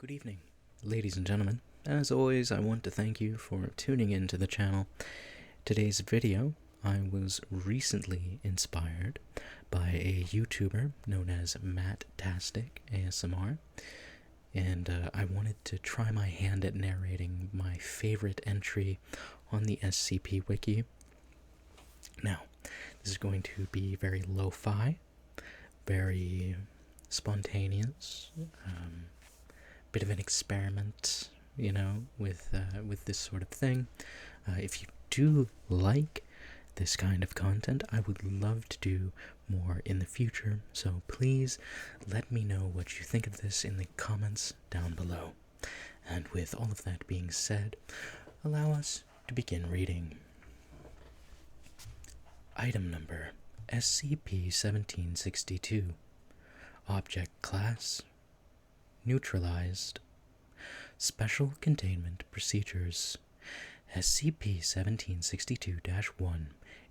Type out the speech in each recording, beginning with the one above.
Good evening, ladies and gentlemen. As always, I want to thank you for tuning in to the channel. Today's video, I was recently inspired by a YouTuber known as Matt-tastic ASMR, and I wanted to try my hand at narrating my favorite entry on the SCP Wiki. Now, this is going to be very lo-fi, very spontaneous, bit of an experiment, with this sort of thing. If you do like this kind of content, I would love to do more in the future, so please let me know what you think of this in the comments down below. And with all of that being said, allow us to begin reading. Item number SCP-1762. Object Class Neutralized. Special Containment Procedures. SCP-1762-1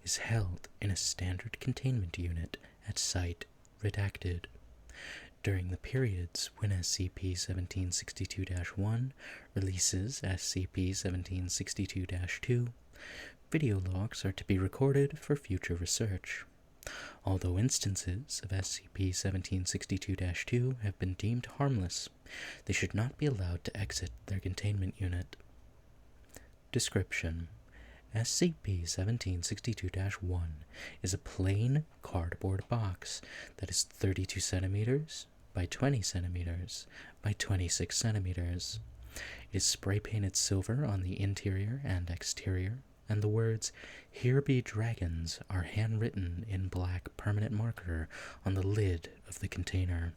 is held in a standard containment unit at Site Redacted. During the periods when SCP-1762-1 releases SCP-1762-2, video logs are to be recorded for future research. Although instances of SCP-1762-2 have been deemed harmless, they should not be allowed to exit their containment unit. Description: SCP-1762-1 is a plain cardboard box that is 32 centimeters by 20 centimeters by 26 centimeters. It is spray-painted silver on the interior and exterior, and the words, "Here be dragons," are handwritten in black permanent marker on the lid of the container.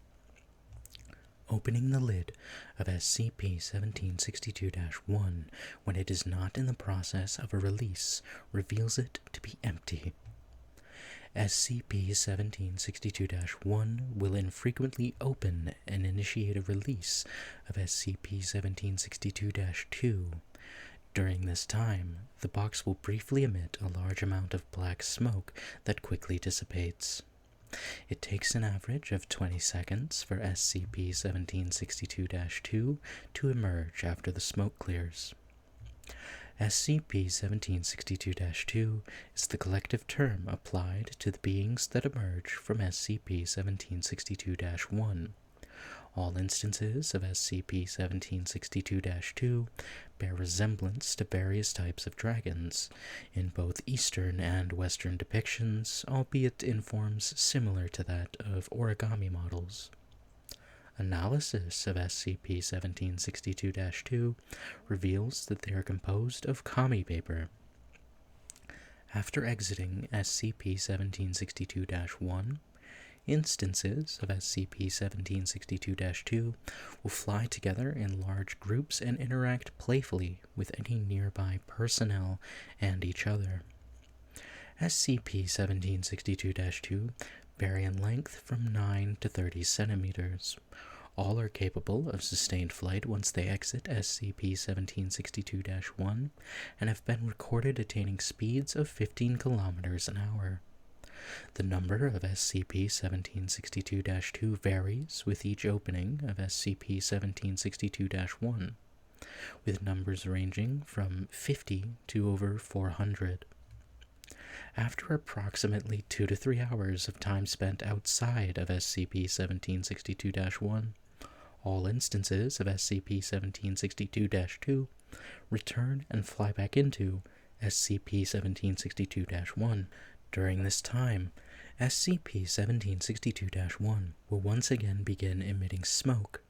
Opening the lid of SCP-1762-1 when it is not in the process of a release reveals it to be empty. SCP-1762-1 will infrequently open and initiate a release of SCP-1762-2. During this time, the box will briefly emit a large amount of black smoke that quickly dissipates. It takes an average of 20 seconds for SCP-1762-2 to emerge after the smoke clears. SCP-1762-2 is the collective term applied to the beings that emerge from SCP-1762-1. All instances of SCP-1762-2 bear resemblance to various types of dragons, in both Eastern and Western depictions, albeit in forms similar to that of origami models. Analysis of SCP-1762-2 reveals that they are composed of kami vapor. After exiting SCP-1762-1, instances of SCP-1762-2 will fly together in large groups and interact playfully with any nearby personnel and each other. SCP-1762-2 vary in length from 9 to 30 centimeters. All are capable of sustained flight once they exit SCP-1762-1 and have been recorded attaining speeds of 15 kilometers an hour. The number of SCP-1762-2 varies with each opening of SCP-1762-1, with numbers ranging from 50 to over 400. After approximately 2 to 3 hours of time spent outside of SCP-1762-1, all instances of SCP-1762-2 return and fly back into SCP-1762-1. During this time, SCP-1762-1 will once again begin emitting smoke,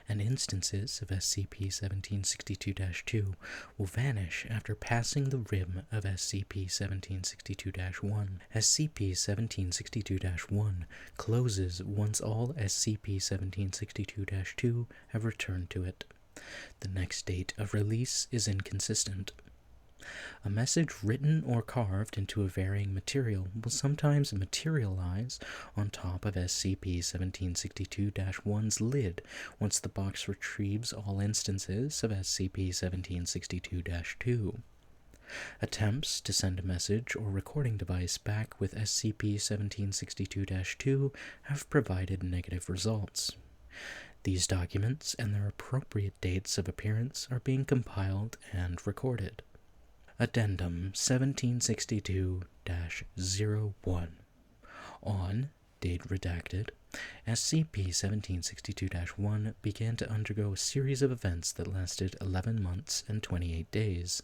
and instances of SCP-1762-2 will vanish after passing the rim of SCP-1762-1. SCP-1762-1 closes once all SCP-1762-2 have returned to it. The next date of release is inconsistent. A message written or carved into a varying material will sometimes materialize on top of SCP-1762-1's lid once the box retrieves all instances of SCP-1762-2. Attempts to send a message or recording device back with SCP-1762-2 have provided negative results. These documents and their appropriate dates of appearance are being compiled and recorded. Addendum 1762-01. On, date redacted, SCP-1762-1 began to undergo a series of events that lasted 11 months and 28 days.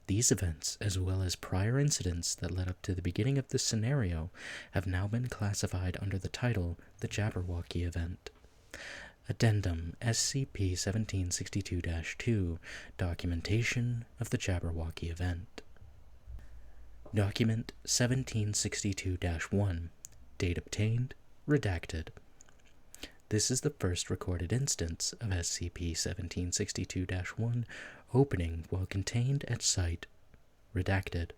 These events, as well as prior incidents that led up to the beginning of this scenario, have now been classified under the title The Jabberwocky Event. Addendum SCP-1762-2 Documentation of the Jabberwocky Event. Document 1762-1 Date obtained, redacted. This is the first recorded instance of SCP-1762-1 opening while contained at site, redacted.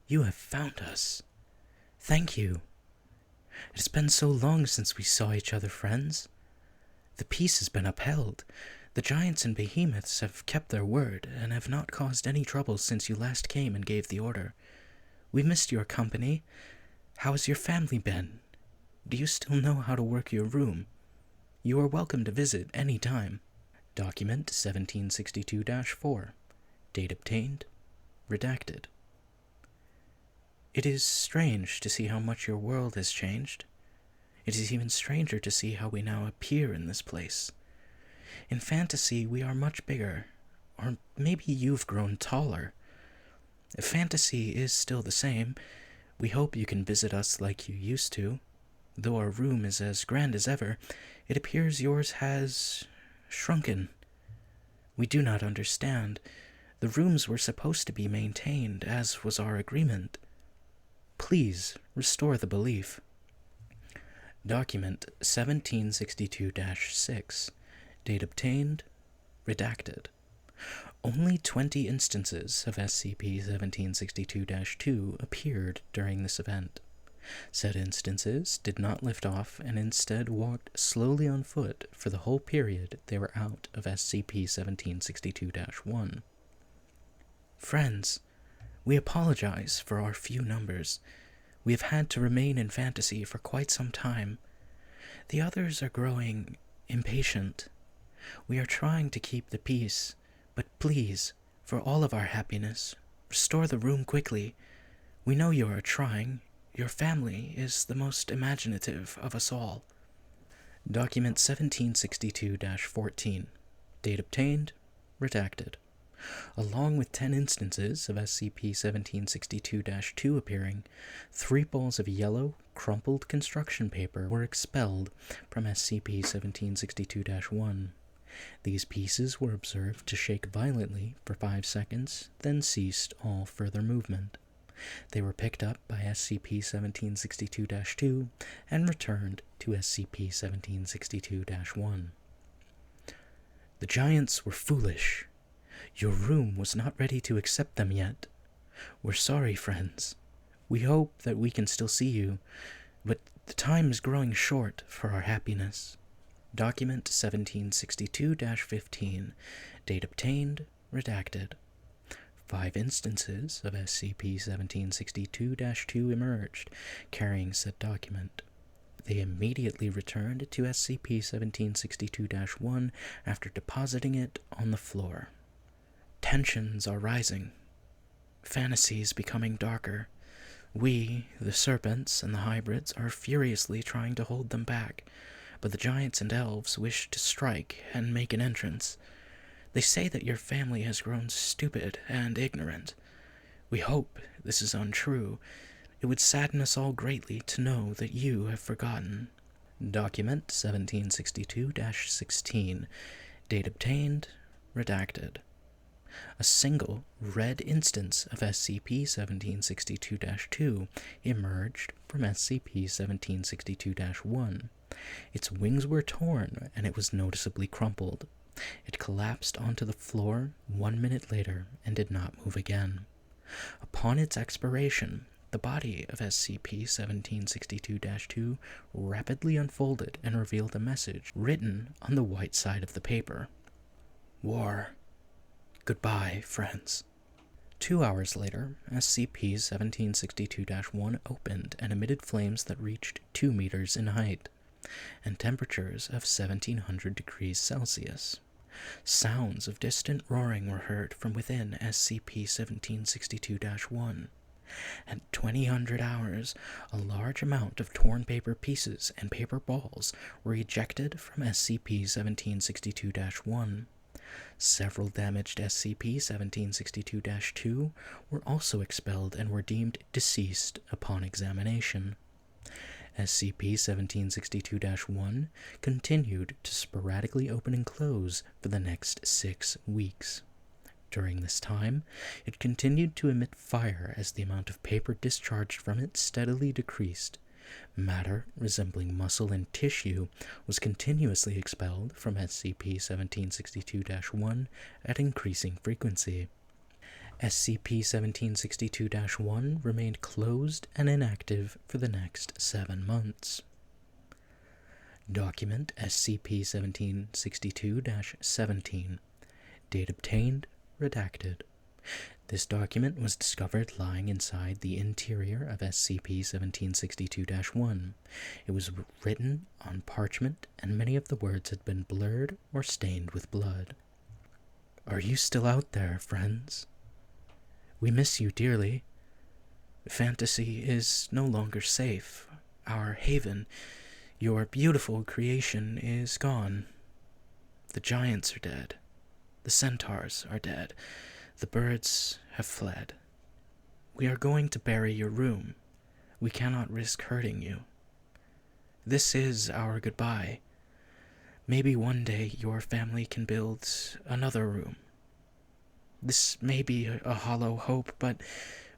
You have found us. Thank you. It has been so long since we saw each other, friends. The peace has been upheld. The giants and behemoths have kept their word and have not caused any trouble since you last came and gave the order. We missed your company. How has your family been? Do you still know how to work your room? You are welcome to visit any time. Document 1762-4. Date obtained, redacted. It is strange to see how much your world has changed. It is even stranger to see how we now appear in this place. In fantasy, we are much bigger, or maybe you've grown taller. Fantasy is still the same. We hope you can visit us like you used to. Though our room is as grand as ever, it appears yours has shrunken. We do not understand. The rooms were supposed to be maintained, as was our agreement. Please restore the belief. Document 1762-6. Date obtained, redacted. Only 20 instances of SCP-1762-2 appeared during this event. Said instances did not lift off and instead walked slowly on foot for the whole period they were out of SCP-1762-1. Friends, we apologize for our few numbers. We have had to remain in fantasy for quite some time. The others are growing impatient. We are trying to keep the peace, but please, for all of our happiness, restore the room quickly. We know you are trying. Your family is the most imaginative of us all. Document 1762-14. Date obtained, redacted. Along with 10 instances of SCP-1762-2 appearing, 3 balls of yellow, crumpled construction paper were expelled from SCP-1762-1. These pieces were observed to shake violently for 5 seconds, then ceased all further movement. They were picked up by SCP-1762-2 and returned to SCP-1762-1. The giants were foolish. Your room was not ready to accept them yet. We're sorry, friends. We hope that we can still see you, but the time is growing short for our happiness. Document 1762-15. Date obtained, redacted. 5 instances of SCP-1762-2 emerged, carrying said document. They immediately returned to SCP-1762-1 after depositing it on the floor. Tensions are rising. Fantasy is becoming darker. We, the serpents and the hybrids, are furiously trying to hold them back, but the giants and elves wish to strike and make an entrance. They say that your family has grown stupid and ignorant. We hope this is untrue. It would sadden us all greatly to know that you have forgotten. Document 1762-16. Date obtained, redacted. A single red instance of SCP-1762-2 emerged from SCP-1762-1. Its wings were torn and it was noticeably crumpled. It collapsed onto the floor 1 minute later and did not move again. Upon its expiration, the body of SCP-1762-2 rapidly unfolded and revealed a message written on the white side of the paper. War. Goodbye, friends. 2 hours later, SCP-1762-1 opened and emitted flames that reached 2 meters in height. and temperatures of 1700 degrees Celsius. Sounds of distant roaring were heard from within SCP-1762-1. At 2000 hours, a large amount of torn paper pieces and paper balls were ejected from SCP-1762-1. Several damaged SCP-1762-2 were also expelled and were deemed deceased upon examination. SCP-1762-1 continued to sporadically open and close for the next 6 weeks. During this time, it continued to emit fire as the amount of paper discharged from it steadily decreased. Matter resembling muscle and tissue was continuously expelled from SCP-1762-1 at increasing frequency. SCP-1762-1 remained closed and inactive for the next 7 months. Document SCP-1762-17. Date obtained, redacted. This document was discovered lying inside the interior of SCP-1762-1. It was written on parchment, and many of the words had been blurred or stained with blood. Are you still out there, friends? We miss you dearly. Fantasy is no longer safe. Our haven, your beautiful creation, is gone. The giants are dead. The centaurs are dead. The birds have fled. We are going to bury your room. We cannot risk hurting you. This is our goodbye. Maybe one day your family can build another room. This may be a hollow hope, but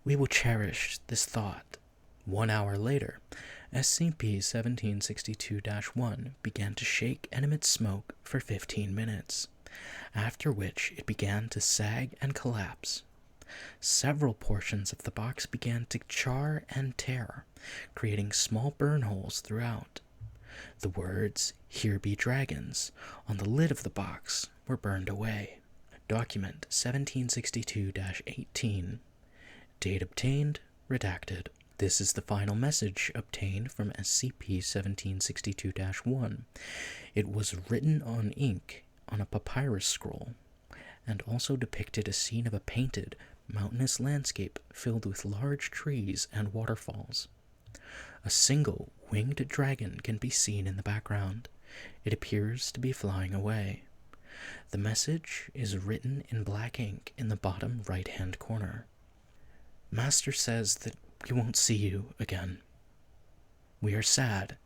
we will cherish this thought. 1 hour later, SCP-1762-1 began to shake and emit smoke for 15 minutes. After which it began to sag and collapse. Several portions of the box began to char and tear, creating small burn holes throughout. The words, "Here be dragons," on the lid of the box were burned away. Document 1762-18. Date obtained, redacted. This is the final message obtained from SCP-1762-1. It was written on ink on a papyrus scroll, and also depicted a scene of a painted, mountainous landscape filled with large trees and waterfalls. A single winged dragon can be seen in the background. It appears to be flying away. The message is written in black ink in the bottom right-hand corner. Master says that we won't see you again. We are sad.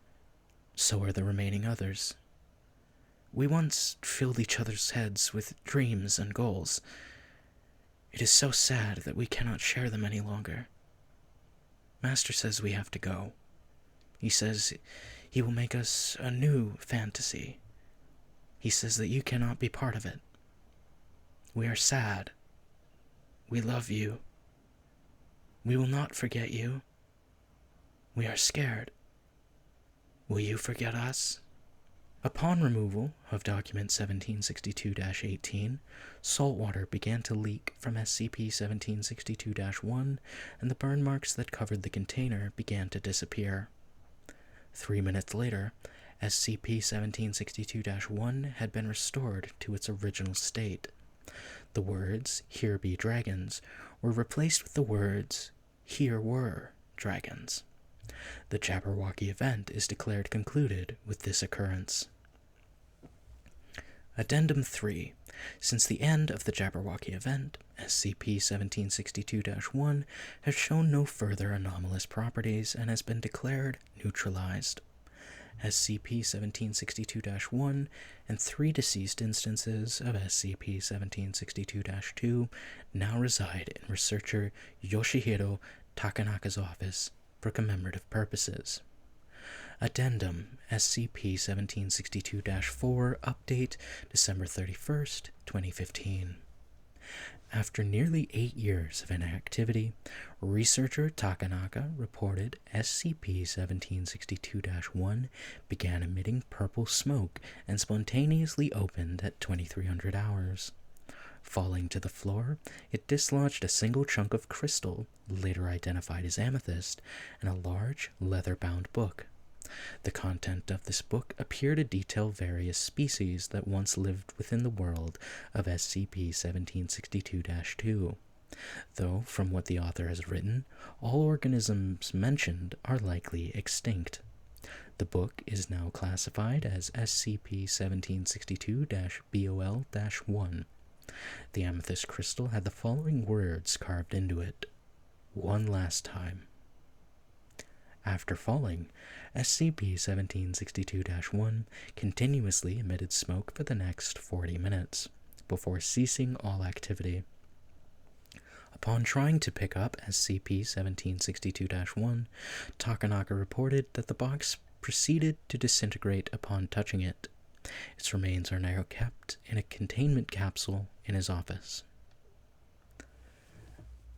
So are the remaining others. We once filled each other's heads with dreams and goals. It is so sad that we cannot share them any longer. Master says we have to go. He says he will make us a new fantasy. He says that you cannot be part of it. We are sad. We love you. We will not forget you. We are scared. Will you forget us? Upon removal of Document 1762-18, salt water began to leak from SCP-1762-1, and the burn marks that covered the container began to disappear. 3 minutes later, SCP-1762-1 had been restored to its original state. The words, "Here be dragons," were replaced with the words, "Here were dragons." The Jabberwocky event is declared concluded with this occurrence. Addendum 3. Since the end of the Jabberwocky event, SCP-1762-1 has shown no further anomalous properties and has been declared neutralized. SCP-1762-1 and 3 deceased instances of SCP-1762-2 now reside in researcher Yoshihiro Takanaka's office for commemorative purposes. Addendum SCP-1762-4 Update December 31st, 2015. After nearly 8 years of inactivity, researcher Takanaka reported SCP-1762-1 began emitting purple smoke and spontaneously opened at 2300 hours. Falling to the floor, it dislodged a single chunk of crystal, later identified as amethyst, and a large leather-bound book. The content of this book appear to detail various species that once lived within the world of SCP-1762-2, though from what the author has written, all organisms mentioned are likely extinct. The book is now classified as SCP-1762-BOL-1. The amethyst crystal had the following words carved into it: "One last time." After falling, SCP-1762-1 continuously emitted smoke for the next 40 minutes, before ceasing all activity. Upon trying to pick up SCP-1762-1, Takanaka reported that the box proceeded to disintegrate upon touching it. Its remains are now kept in a containment capsule in his office.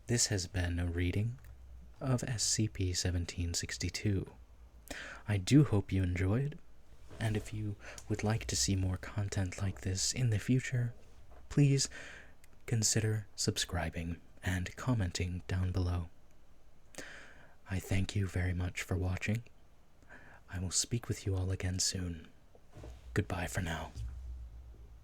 This has been a reading of SCP-1762. I do hope you enjoyed, and if you would like to see more content like this in the future, please consider subscribing and commenting down below. I thank you very much for watching. I will speak with you all again soon. Goodbye for now.